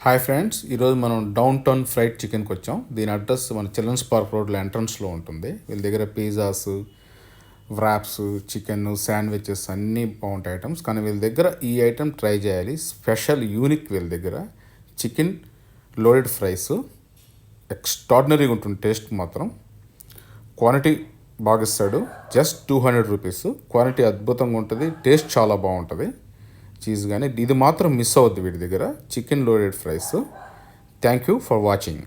Hi friends, ఈరోజు మనం down town fried చికెన్కి వచ్చాం. దీని అడ్రస్ మన చిల్డ్రన్స్ పార్క్ రోడ్లో ఎంట్రన్స్లో ఉంటుంది. వీళ్ళ దగ్గర పిజ్జాస్, వ్రాప్స్, చికెన్ శాండ్విచెస్ అన్నీ బాగుంటాయి ఐటమ్స్. కానీ వీళ్ళ దగ్గర ఈ ఐటమ్ ట్రై చేయాలి. స్పెషల్ యూనిక్ వీళ్ళ దగ్గర చికెన్ లోడెడ్ ఫ్రైస్ ఎక్స్ట్రాడినరీగా ఉంటుంది. టేస్ట్ మాత్రం క్వాంటిటీ బాగా ఇస్తాడు. Just 200 rupees. క్వాలిటీ అద్భుతంగా ఉంటుంది, టేస్ట్ చాలా బాగుంటుంది. చీజ్ కానీ ఇది మాత్రం మిస్ అవుద్ది వీటి దగ్గర, chicken loaded fries. Thank you for watching.